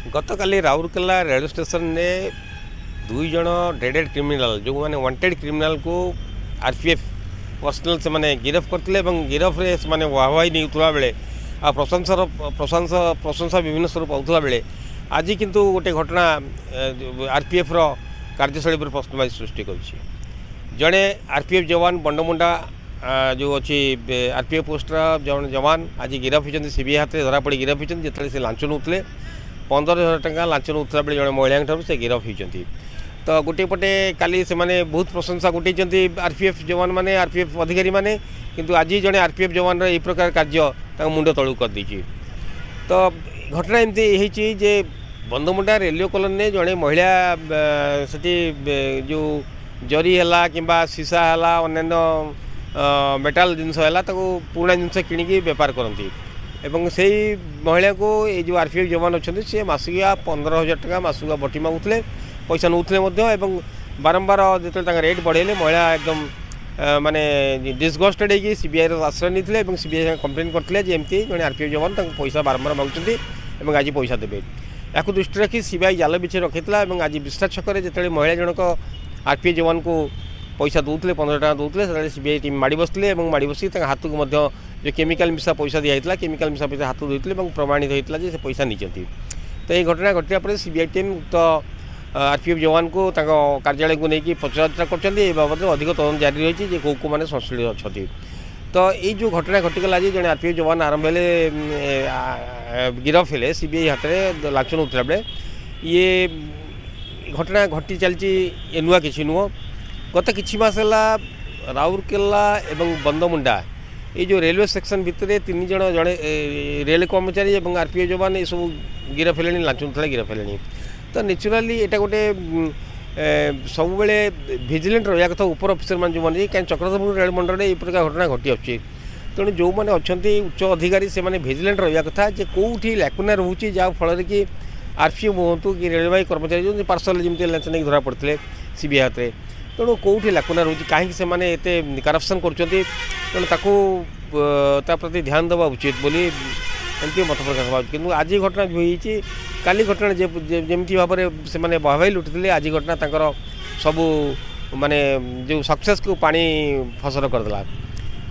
गतकाली Rourkela railway station ने दुई जन ड्रेडेड क्रिमिनाल जो मैंने वांटेड क्रिमिनाल को आरपीएफ पर्सनाल से मैंने गिरफ करते गिरफ से वाहवाही नहीं बेले आ प्रशंसा प्रशंसा विभिन्न स्तर पाला बेले आज किंतु गोटे घटना आरपीएफ कार्यशैली पर प्रश्नवाची सृष्टि कर जड़े आरपीएफ जवान बंडमुंडा जो अच्छी आरपीएफ पोस्टर जन जवान आज गिरफ होती सीबीआई हाथ में धरा पड़ी गिरफ होती जिते लांच नौते 15,000 टंका लांच नौला बेले जड़े महिला ठार से गिरफ होती तो गोटे पटे काली से माने बहुत प्रशंसा गोटे आरपीएफ जवान माने आरपीएफ अधिकारी माने किंतु आज जड़े आरपीएफ जवान यही प्रकार कार्य मुंड तलू कर दी तो घटना एमती जे बंधमुंडा रेलवे कॉलोनी जड़े महिला से जो जरी है कि सीसा है अन्य मेटाल जिनस है पुराना जिनस किणी बेपार करती एवं से महिला को ये जो आरपीएफ जवान अच्छा सी मसिया 15,000 टका मसिया बटी मागुले पैसा नौते बारंबार जो रेट बढ़ेले महिला एकदम माने डिसगस्टेड होगी सीबीआई आश्रय नहीं सीबीआई कंप्लेन करते एमती जड़े आरपीएफ जवान पैसा बारंबार मागुंट आज पैसा देवे या दृष्टि रखी सीबीआई जाल बिछे रखी आज विश्वास छक जो महिला जनक आरपीएफ जवान को पैसा दूसरे 15 टका दूसरे सीबीआई टीम माड़ी बसते माड़ी बस हाथ को जो केमिकल मिसा पैसा दिखाई केमिकल मिसा पैसा हाथ देते प्रमाणित होता है पैसा नहीं तो ये घटना घटना पर सीबीआई टीम तो आरपीएफ जवान को कार्यालय को लेकिन पचराउचरा कर बाबद अधिक तदन जारी रही है कौ मैंने संश्लिष्ट अच्छा तो ये जो घटना घटीगला आज जड़े आरपीएफ जवान आरंभ गिरफ हेले सीबीआई हाथ में लांच नौला बेले ये घटना घटी चलती ये नुआ कि नुह गत कि मास है राउरकेला एवं बंधमुंडा ये जो रेलवे सेक्शन भितर 3 जन जड़े रेल कर्मचारी और आरपीएफ जवान ये सब गिरफ है लांच नौला गिरफ है तो नेचुराली यहाँ गोटे सब बेले भिजिलेंट रहा कथा उपर अफिसर मान जो मैंने कहीं चक्रधरपुर रेल मंडल में प्रकार घटना घटी आसुच्छी तेणु जो मैंने अच्छा उच्च अधिकारी से भिजिलेंट रहा कथा कौटी लैकुना रोचे जहाँफल कि आरपीएफ हूँ कि रेलवे कर्मचारी जो पार्सल जमी लांच नहीं धरा पड़ते सीबीआई हाथ में तेणु कौटी लैकुना रोचे कहीं से करप्शन कर प्रति ध्यान देवा उचित बोली एमती मत प्रकाश पाँच कि आज घटना जो होती काली घटना जमी भाव में से वाहवाही लुटुले आज घटना तर सबू माने जो सक्सेस को पानी फसर करदेला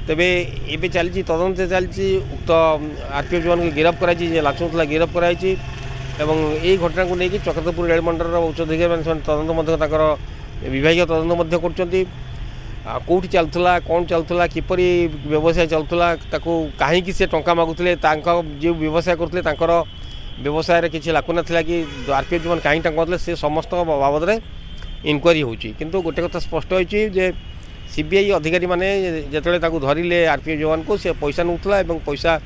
तेबे ये चलती तदंत चलती उक्त आरपीएफ जवान को गिरफ कराई लांच नौला गिरफ कराई एवं यही घटना को लेकिन चक्रधरपुर रेल मंडल उच्च अधिकारी तदंत विभाग तदंत कर कौटी चलूला कौन चलूला किपरि व्यवसाय चलूला कहीं से टंका मागुले जो व्यवसाय करते व्यवसाय किसी लाकुना था कि आरपीएफ जवान कहीं टंका से समस्त बाबद में इनक्वारी होती गोटे कथा स्पष्ट होती सीबीआई अधिकारी माने जिते धरिले आरपीएफ जवान को से पैसा नौला पैसा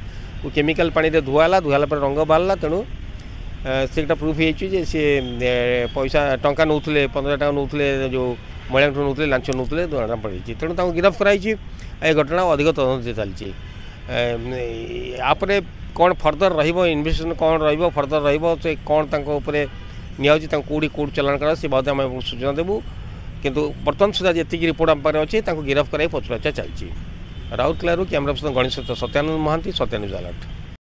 केमिकल पानी में धुआला पर रंग बाहर तेणु से प्रूफ हो सी पैसा टंका नौले 15 टका नौले जो महिला नौते लांच नौते जना पड़ी तेणु गिरफ कराई ये घटना अधिक तदंत चलती आपरे कौन फर्दर इन्वेस्टिगेशन कौन फर्दर से कौन निया कौटी कौट चलाण कर से बाबद आम सूचना देवु किंतु बर्तमान सुधा जी रिपोर्ट आम पाखे अच्छे गिरफ कराई पचराचा चलती Rourkela camera person Ganesh Satyananda Mahanti Satya news alert.